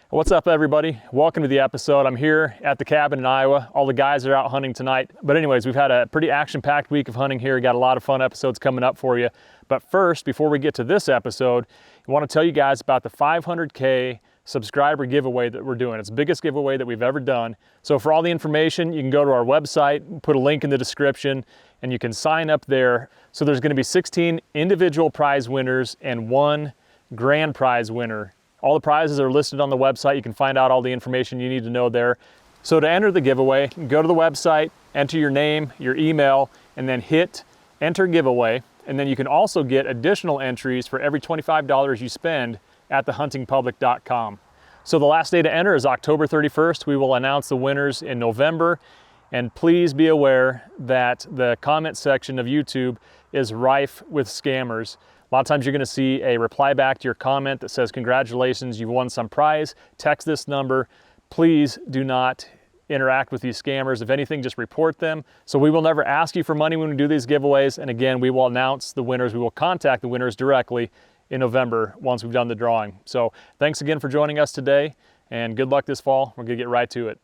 What's up, everybody? Welcome to the episode. I'm here at the cabin in Iowa. All the guys are out hunting tonight. But anyways, we've had a pretty action-packed week of hunting here. Got a lot of fun episodes coming up for you. But first, before we get to this episode, I want to tell you guys about the 500K subscriber giveaway that we're doing. It's the biggest giveaway that we've ever done. So for all the information, you can go to our website, put a link in the description, and you can sign up there. So there's going to be 16 individual prize winners and one grand prize winner. All the prizes are listed on the website. You can find out all the information you need to know there. So to enter the giveaway, go to the website, enter your name, your email, and then hit enter giveaway. And then you can also get additional entries for every $25 you spend at thehuntingpublic.com. So the last day to enter is October 31st. We will announce the winners in November. And please be aware that the comment section of YouTube is rife with scammers. A lot of times you're going to see a reply back to your comment that says, congratulations, you've won some prize. Text this number. Please do not interact with these scammers. If anything, just report them. So we will never ask you for money when we do these giveaways. And again, we will announce the winners. We will contact the winners directly in November once we've done the drawing. So thanks again for joining us today, and good luck this fall. We're going to get right to it.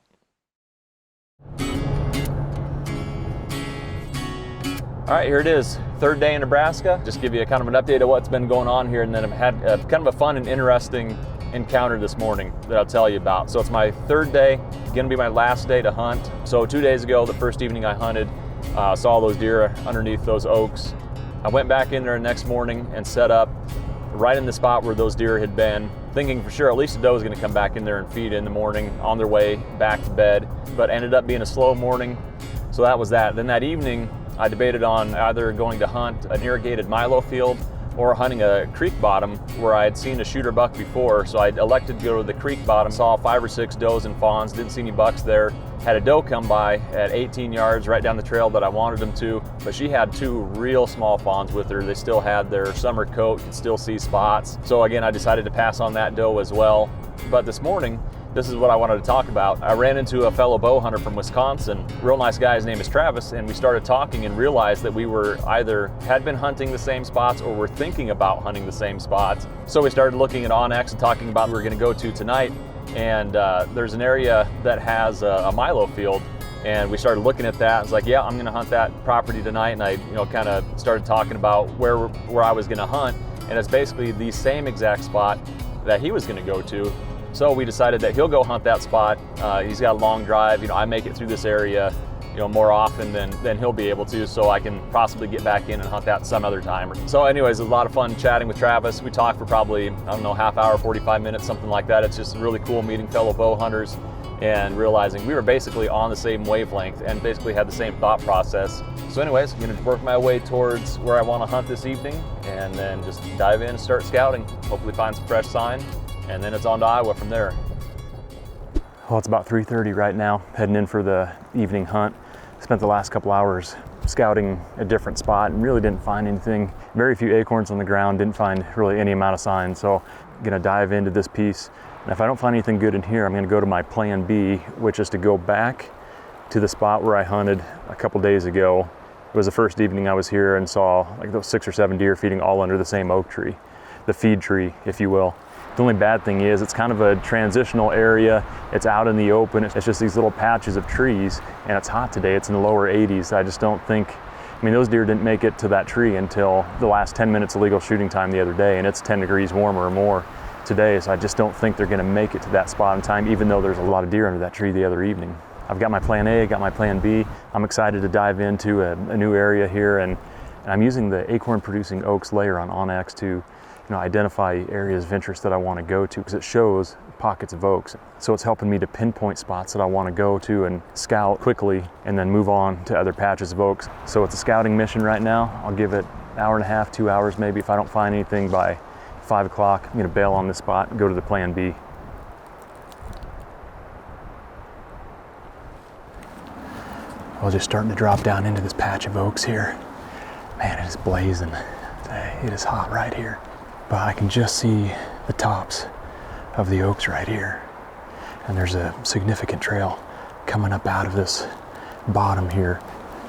All right, here it is, third day in Nebraska. Just give you a kind of an update of what's been going on here, and then I've had kind of a fun and interesting encounter this morning that I'll tell you about. So it's my third day, gonna be my last day to hunt. So 2 days ago, the first evening I hunted, saw those deer underneath those oaks. I went back in there the next morning and set up right in the spot where those deer had been, thinking for sure at least a doe was gonna come back in there and feed in the morning on their way back to bed, but ended up being a slow morning. So that was that. Then that evening, I debated on either going to hunt an irrigated milo field or hunting a creek bottom where I had seen a shooter buck before. So I elected to go to the creek bottom, saw 5 or 6 does and fawns, didn't see any bucks there. Had a doe come by at 18 yards right down the trail that I wanted them to, but she had 2 real small fawns with her. They still had their summer coat, could still see spots. So again, I decided to pass on that doe as well. But this morning, this is what I wanted to talk about. I ran into a fellow bow hunter from Wisconsin, real nice guy, his name is Travis, and we started talking and realized that we were either had been hunting the same spots or were thinking about hunting the same spots. So we started looking at onX and talking about where we're gonna go to tonight. And there's an area that has a milo field, and we started looking at that. I was like, yeah, I'm gonna hunt that property tonight. And I kind of started talking about where I was gonna hunt. And it's basically the same exact spot that he was gonna go to. So we decided that he'll go hunt that spot. He's got a long drive. I make it through this area, more often than he'll be able to, so I can possibly get back in and hunt that some other time. So anyways, it was a lot of fun chatting with Travis. We talked for probably, half hour, 45 minutes, something like that. It's just really cool meeting fellow bow hunters and realizing we were basically on the same wavelength and basically had the same thought process. So anyways, I'm gonna work my way towards where I wanna hunt this evening and then just dive in and start scouting. Hopefully find some fresh sign. And then it's on to Iowa from there. Well, it's about 3:30 right now, heading in for the evening hunt. Spent the last couple hours scouting a different spot and really didn't find anything. Very few acorns on the ground, didn't find really any amount of signs. So I'm gonna dive into this piece. And if I don't find anything good in here, I'm gonna go to my plan B, which is to go back to the spot where I hunted a couple days ago. It was the first evening I was here and saw like those 6 or 7 deer feeding all under the same oak tree, the feed tree, if you will. The only bad thing is it's kind of a transitional area. It's out in the open. It's just these little patches of trees, and it's hot today. It's in the lower 80s. I just don't think, those deer didn't make it to that tree until the last 10 minutes of legal shooting time the other day, and it's 10 degrees warmer or more today, so I just don't think they're gonna make it to that spot in time, even though there's a lot of deer under that tree the other evening. I've got my plan A, got my plan B. I'm excited to dive into a new area here, and I'm using the acorn producing oaks layer on onX to identify areas of interest that I want to go to, because it shows pockets of oaks. So it's helping me to pinpoint spots that I want to go to and scout quickly and then move on to other patches of oaks. So it's a scouting mission right now. I'll give it an hour and a half, 2 hours maybe. If I don't find anything by 5 o'clock, I'm going to bail on this spot and go to the plan B. Well, just starting to drop down into this patch of oaks here. Man, it is blazing. It is hot right here. But I can just see the tops of the oaks right here. And there's a significant trail coming up out of this bottom here,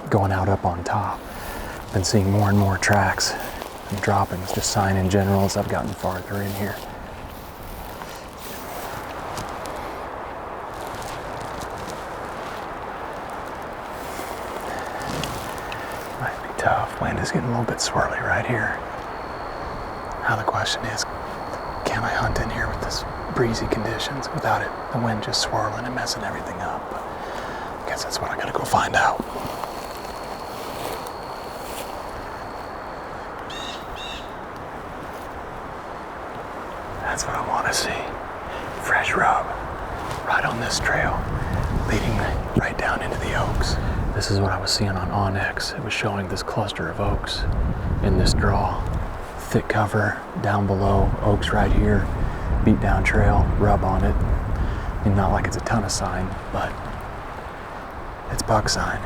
going out up on top. Been seeing more and more tracks and droppings, just sign in general as I've gotten farther in here. Wind is getting a little bit swirly right here. Now the question is, can I hunt in here with this breezy conditions without the wind just swirling and messing everything up? But I guess that's what I gotta go find out. That's what I want to see. Fresh rub right on this trail, leading right down into the oaks. This is what I was seeing on Onyx. It was showing this cluster of oaks in this draw. Thick cover down below, oaks right here, beat down trail, rub on it. And not like it's a ton of sign, but it's buck sign.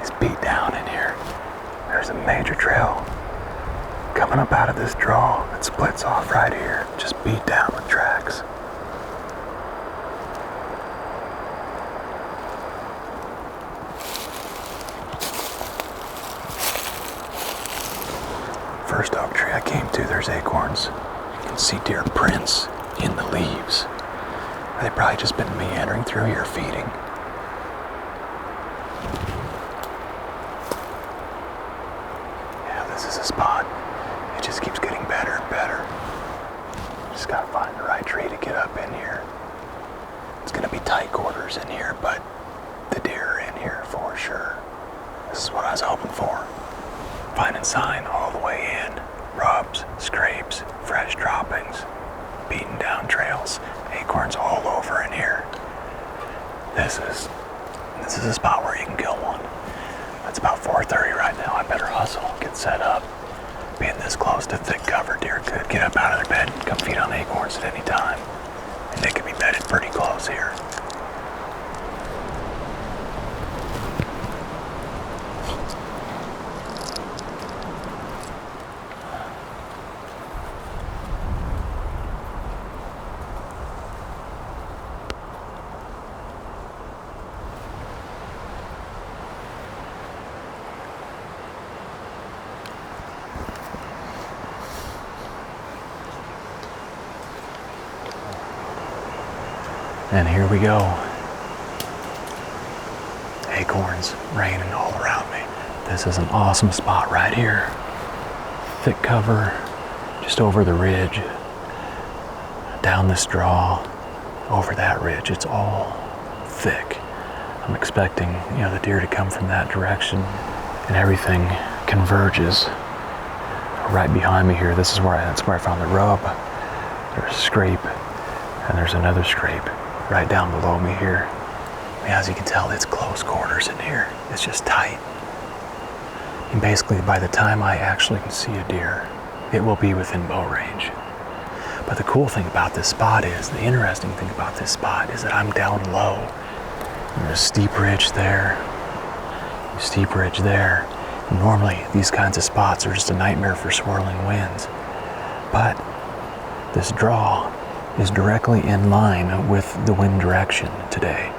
It's beat down in here. There's a major trail coming up out of this draw that splits off right here, just beat down with tracks. First oak tree I came to, there's acorns. You can see deer prints in the leaves. They've probably just been meandering through here feeding. Yeah, this is a spot. It just keeps getting better and better. Just gotta find the right tree to get up in here. It's gonna be tight quarters in here, but the deer are in here for sure. This is what I was hoping for. Finding sign all the way in. Rubs, scrapes, fresh droppings, beaten down trails, acorns all over in here. This is a spot where you can kill one. It's about 4:30 right now. I better hustle, get set up. Being this close to thick cover, deer could get up out of their bed and come feed on acorns at any time. And they could be bedded pretty close here. And here we go. Acorns raining all around me. This is an awesome spot right here. Thick cover, just over the ridge, down this draw, over that ridge. It's all thick. I'm expecting, the deer to come from that direction, and everything converges right behind me here. That's where I found the rub. There's a scrape, and there's another scrape right down below me here. As you can tell, it's close quarters in here. It's just tight. And basically, by the time I actually can see a deer, it will be within bow range. But the cool thing about this spot is, the interesting thing about this spot is that I'm down low. There's a steep ridge there, steep ridge there. And normally, these kinds of spots are just a nightmare for swirling winds. But this draw is directly in line with the wind direction today.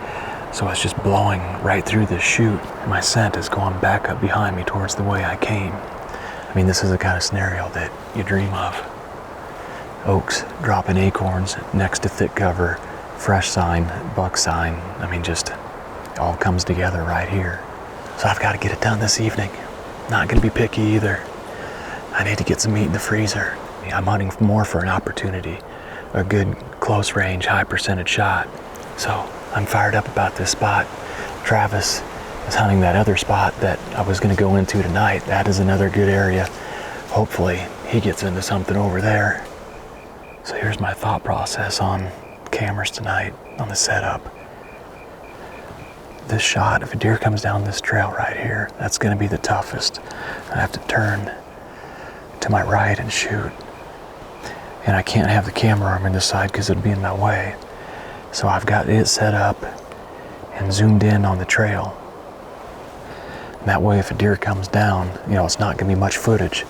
So it's just blowing right through this chute, and my scent is going back up behind me towards the way I came. I mean, this is the kind of scenario that you dream of. Oaks dropping acorns next to thick cover, fresh sign, buck sign. I mean, just it all comes together right here. So I've got to get it done this evening. Not going to be picky either. I need to get some meat in the freezer. I'm hunting more for an opportunity, a good close range, high percentage shot. So I'm fired up about this spot. Travis is hunting that other spot that I was going to go into tonight. That is another good area. Hopefully he gets into something over there. So here's my thought process on cameras tonight, on the setup. This shot, if a deer comes down this trail right here, that's going to be the toughest. I have to turn to my right and shoot. And I can't have the camera arm in this side because it'd be in my way. So I've got it set up and zoomed in on the trail. And that way if a deer comes down, it's not going to be much footage,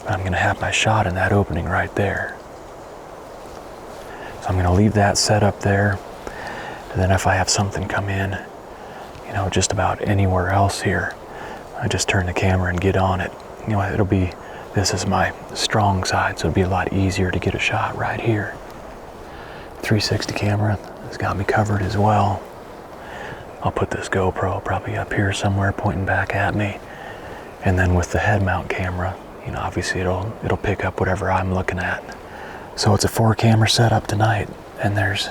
but I'm going to have my shot in that opening right there. So I'm going to leave that set up there. And then if I have something come in, just about anywhere else here, I just turn the camera and get on it. This is my strong side, so it'll be a lot easier to get a shot right here. 360 camera, has got me covered as well. I'll put this GoPro probably up here somewhere pointing back at me. And then with the head mount camera, you know, obviously it'll pick up whatever I'm looking at. So it's a 4-camera setup tonight, and there's,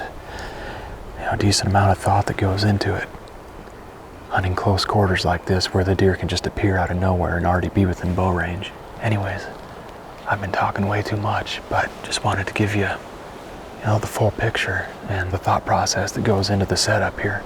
you know, a decent amount of thought that goes into it. Hunting close quarters like this where the deer can just appear out of nowhere and already be within bow range. Anyways, I've been talking way too much, but just wanted to give you, you know, the full picture and the thought process that goes into the setup here.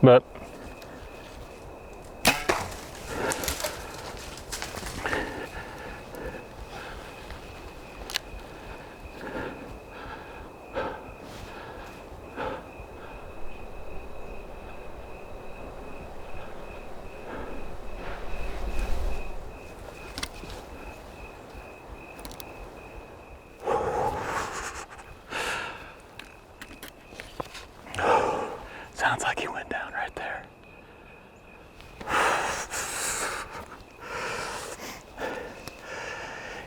But sounds like he went down right there.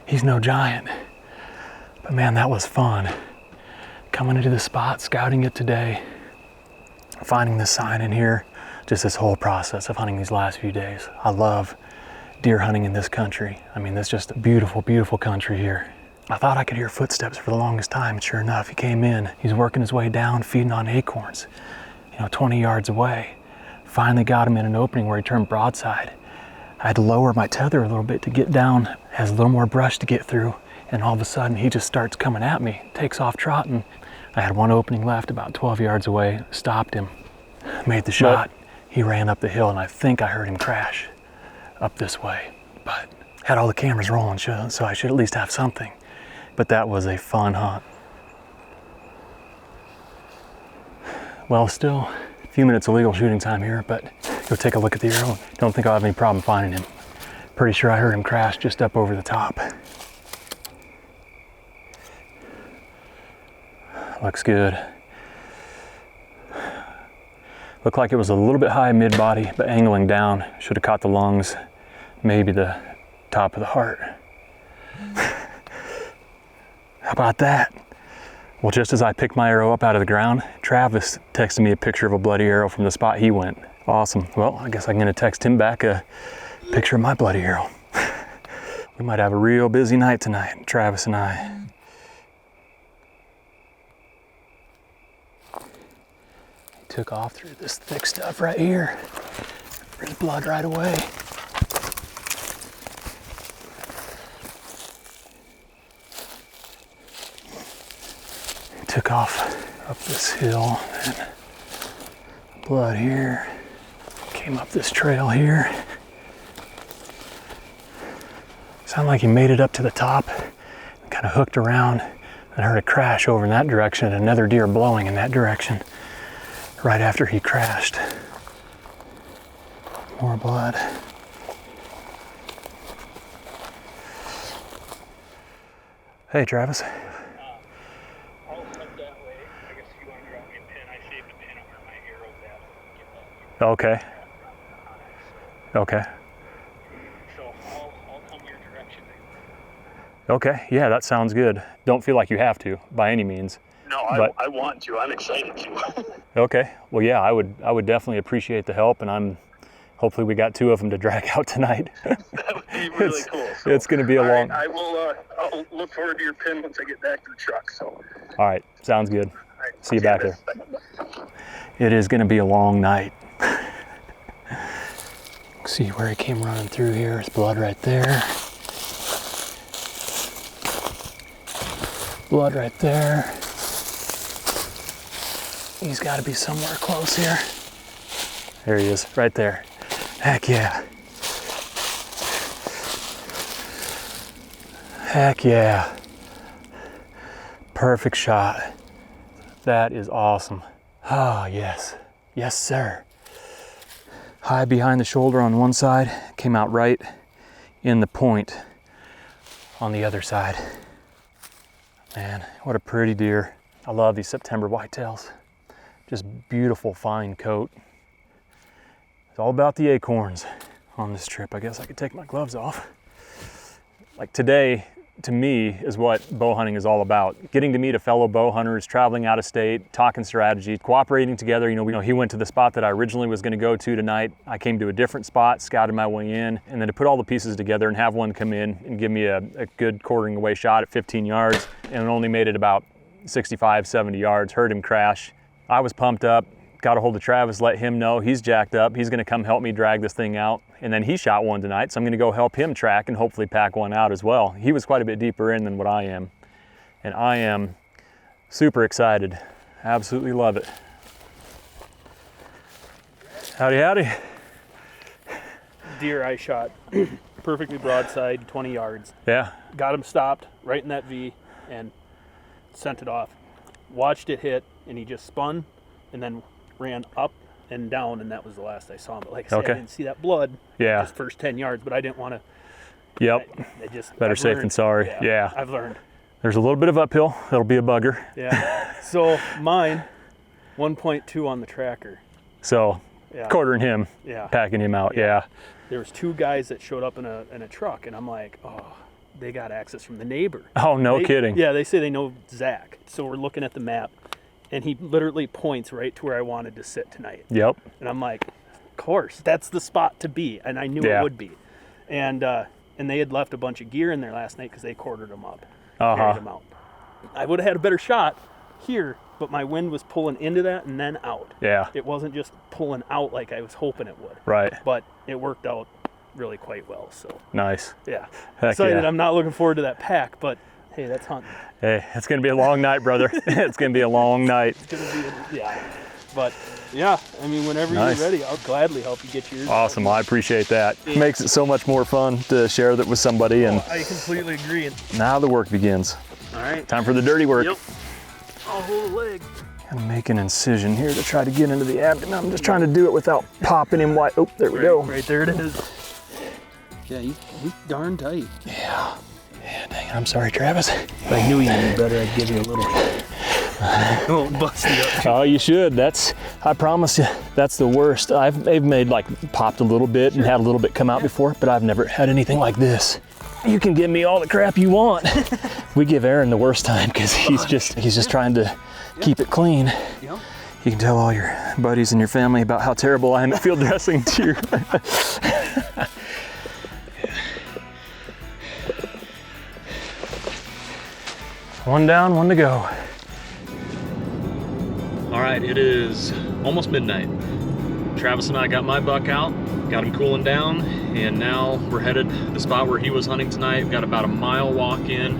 He's no giant, but man, that was fun. Coming into the spot, scouting it today, finding this sign in here, just this whole process of hunting these last few days. I love deer hunting in this country. I mean, it's just a beautiful, beautiful country here. I thought I could hear footsteps for the longest time, and sure enough, he came in. He's working his way down, feeding on acorns, 20 yards away. Finally got him in an opening where he turned broadside. I had to lower my tether a little bit to get down, has a little more brush to get through, and all of a sudden he just starts coming at me, takes off trotting. I had one opening left about 12 yards away, stopped him, made the shot. He ran up the hill, and I think I heard him crash up this way, but had all the cameras rolling, so I should at least have something. But that was a fun hunt. Well, still a few minutes of legal shooting time here, but go take a look at the arrow. Don't think I'll have any problem finding him. Pretty sure I heard him crash just up over the top. Looks good. Looked like it was a little bit high mid-body, but angling down. Should have caught the lungs, maybe the top of the heart. How about that? Well, just as I picked my arrow up out of the ground, Travis texted me a picture of a bloody arrow from the spot he went. Awesome. Well, I guess I'm gonna text him back a picture of my bloody arrow. We might have a real busy night tonight, Travis and I. He took off through this thick stuff right here. There's blood right away. He took off up this hill, and blood here. Came up this trail here. Sounded like he made it up to the top and kind of hooked around and heard a crash over in that direction and another deer blowing in that direction right after he crashed. More blood. Hey, Travis. I'll head that way. I guess if you want to drop me a pin, I saved a pin over my arrows at. Okay. Okay. So I'll come your direction. Okay, yeah, that sounds good. Don't feel like you have to, by any means. No, But- I want to. I'm excited to. Okay, well, yeah, I would definitely appreciate the help, and hopefully we got 2 of them to drag out tonight. That would be really cool. So, It's going to be a all long. right, I will. I'll look forward to your pin once I get back to the truck. So. All right, sounds good. All right, See you back there. there. It is going to be a long night. See where he came running through here. There's blood right there. Blood right there. He's got to be somewhere close here. There he is, right there. Heck yeah. Heck yeah. Perfect shot. That is awesome. Ah, yes. Yes, sir. High behind the shoulder on one side, came out right in the point on the other side. Man, what a pretty deer. I love these September whitetails. Just beautiful fine coat. It's all about the acorns on this trip. I guess I could take my gloves off. Like today, to me, is what bow hunting is all about. Getting to meet a fellow bow hunters, traveling out of state, talking strategy, cooperating together. He went to the spot that I originally was gonna go to tonight. I came to a different spot, scouted my way in, and then to put all the pieces together and have one come in and give me a good quartering away shot at 15 yards, and only made it about 65, 70 yards, heard him crash. I was pumped up, got a hold of Travis, let him know he's jacked up. He's gonna come help me drag this thing out. And then he shot one tonight, so I'm gonna go help him track and hopefully pack one out as well. He was quite a bit deeper in than what I am. And I am super excited. Absolutely love it. Howdy, howdy. Deer I shot perfectly broadside, 20 yards. Yeah, Got him stopped right in that V and sent it off. Watched it hit, and he just spun and then ran up and down, and that was the last I saw him. But like I said, Okay. I didn't see that blood yeah, his first 10 yards, but I didn't want to. yep. Better I've safe learned. than sorry. Yeah. I've learned. There's a little bit of uphill. That'll be a bugger. Yeah. So mine, 1.2 on the tracker. So Yeah. quartering him, Yeah. packing him out. Yeah. There was 2 guys that showed up in a truck, and I'm like, oh, they got access from the neighbor. Oh, no They- kidding. Yeah, they say they know Zach. So we're looking at the map, and he literally points right to where I wanted to sit tonight. Yep. And I'm like, of course, that's the spot to be, and I knew Yeah. it would be. And they had left a bunch of gear in there last night because they quartered them up, Uh-huh. carried them out. I would have had a better shot here, but my wind was pulling into that and then out. Yeah. It wasn't just pulling out like I was hoping it would, Right. but it worked out really quite well. So Nice. yeah, Heck excited. yeah. I'm not looking forward to that pack, but hey, that's hunting. Hey, it's gonna be a long night, brother. It's gonna be a long night. It's gonna be yeah, but yeah, I mean, whenever Nice. you're ready, I'll gladly help you get yours. Awesome. Well, I appreciate that. It makes it so much more fun to share that with somebody. And I completely agree. now the work begins. All right. Time for the dirty work. Yep. I'll hold a leg. Gonna make an incision here to try to get into the abdomen. I'm just trying to do it without popping him wide. Oh, there we go. Right there it is. Yeah, he's darn tight. Yeah. Yeah, dang it. I'm sorry, Travis. If I knew you knew better, I'd give you a little. I won't bust you up. Oh, you should. I promise you. That's the worst. They've made like popped a little bit and had a little bit come out before, but I've never had anything like this. You can give me all the crap you want. We give Aaron the worst time because he's just trying to keep it clean. Yep. You can tell all your buddies and your family about how terrible I am at field dressing too. One down, one to go. All right, it is almost midnight. Travis and I got my buck out, got him cooling down, and now we're headed to the spot where he was hunting tonight. We've got about a mile walk in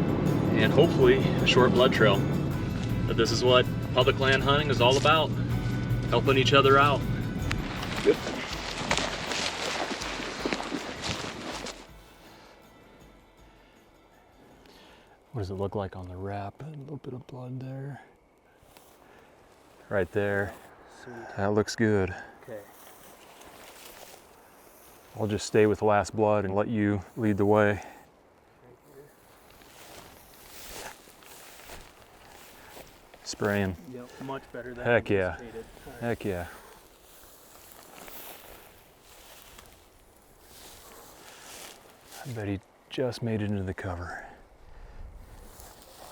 and hopefully a short blood trail. But this is what public land hunting is all about, helping each other out. Yep. What does it look like on the wrap? A little bit of blood there. Right there. Sweet. That looks good. Okay. I'll just stay with last blood and let you lead the way. Spraying. Yep, much better than Heck yeah. anticipated. Heck yeah. I bet he just made it into the cover.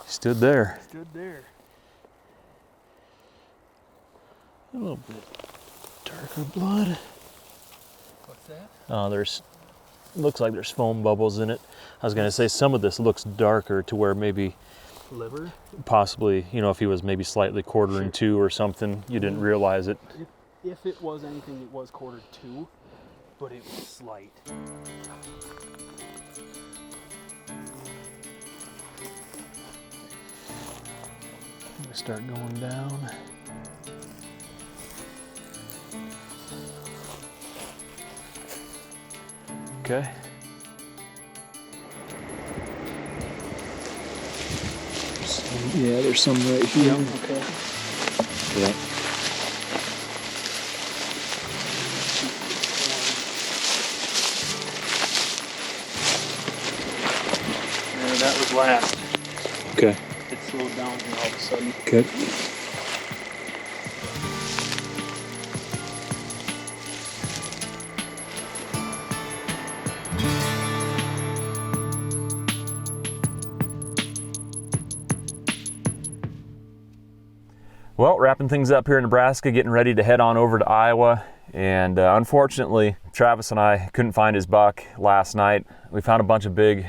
He stood there. Stood there. A little bit darker blood. What's that? Oh, looks like there's foam bubbles in it. I was gonna say some of this looks darker to where maybe Liver? possibly, you know, if he was maybe slightly quarter in two or something, you didn't realize it. If it was anything, it was quarter two, but it was slight. I'm gonna start going down. Okay. Yeah, there's some right here. Okay. Yeah. That was last. Okay. It slowed down here all of a sudden. Okay. Well, wrapping things up here in Nebraska, getting ready to head on over to Iowa. And unfortunately, Travis and I couldn't find his buck last night. We found a bunch of big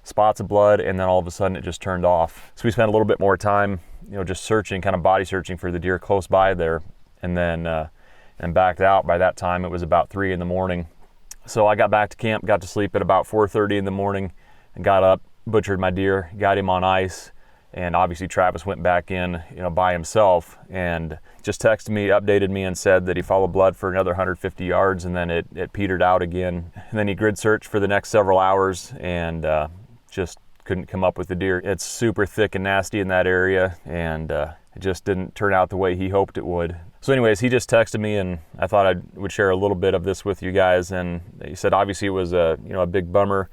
spots of blood, and then all of a sudden it just turned off. So we spent a little bit more time, just searching, kind of body searching for the deer close by there, and then and backed out. By that time, it was about 3 in the morning. So I got back to camp, got to sleep at about 4:30 in the morning, and got up, butchered my deer, got him on ice. And obviously Travis went back in, by himself, and just texted me, updated me, and said that he followed blood for another 150 yards, and then it petered out again. And then he grid searched for the next several hours, and just couldn't come up with the deer. It's super thick and nasty in that area, and it just didn't turn out the way he hoped it would. So anyways, he just texted me, and I thought I would share a little bit of this with you guys. And he said obviously it was a big bummer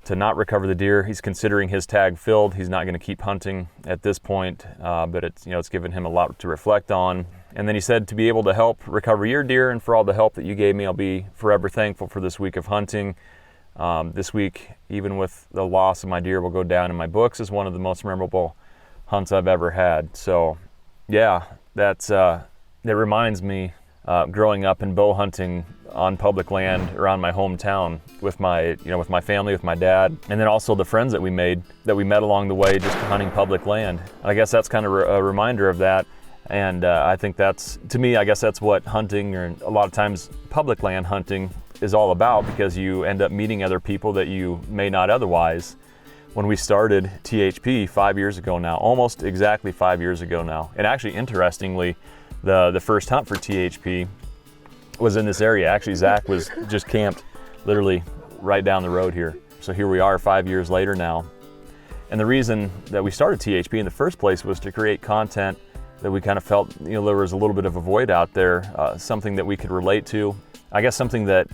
to not recover the deer. He's considering his tag filled. He's not going to keep hunting at this point, but it's given him a lot to reflect on. And then he said, to be able to help recover your deer and for all the help that you gave me, I'll be forever thankful for this week of hunting. This week, even with the loss of my deer, will go down in my books as one of the most memorable hunts I've ever had. So yeah, that reminds me growing up and bow hunting on public land around my hometown with my family, with my dad, and then also the friends that we met along the way just hunting public land. I guess that's kind of a reminder of that. And I think that's what hunting, or a lot of times public land hunting, is all about, because you end up meeting other people that you may not otherwise. When we started THP 5 years ago now, almost exactly 5 years ago now, and actually interestingly, the first hunt for THP was in this area. Actually, Zach was just camped literally right down the road here. So here we are 5 years later now. And the reason that we started THP in the first place was to create content that we kind of felt, there was a little bit of a void out there, something that we could relate to. I guess something that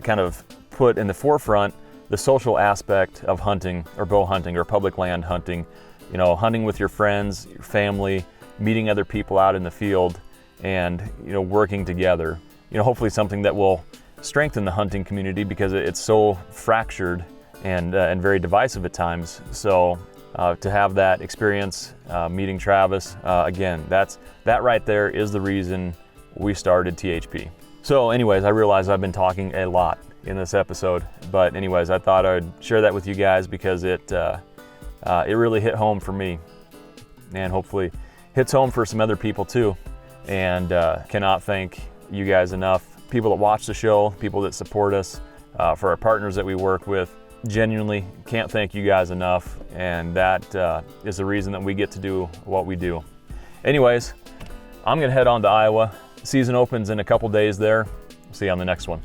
kind of put in the forefront the social aspect of hunting, or bow hunting, or public land hunting. Hunting with your friends, your family, meeting other people out in the field, and working together. Hopefully something that will strengthen the hunting community, because it's so fractured and very divisive at times. So to have that experience meeting Travis, again, that right there is the reason we started THP. So anyways, I realize I've been talking a lot in this episode, but anyways, I thought I'd share that with you guys because it really hit home for me, and hopefully hits home for some other people too. And cannot thank you guys enough. People that watch the show, people that support us, for our partners that we work with. Genuinely can't thank you guys enough, and that is the reason that we get to do what we do. Anyways, I'm gonna head on to Iowa. Season opens in a couple days there. See you on the next one.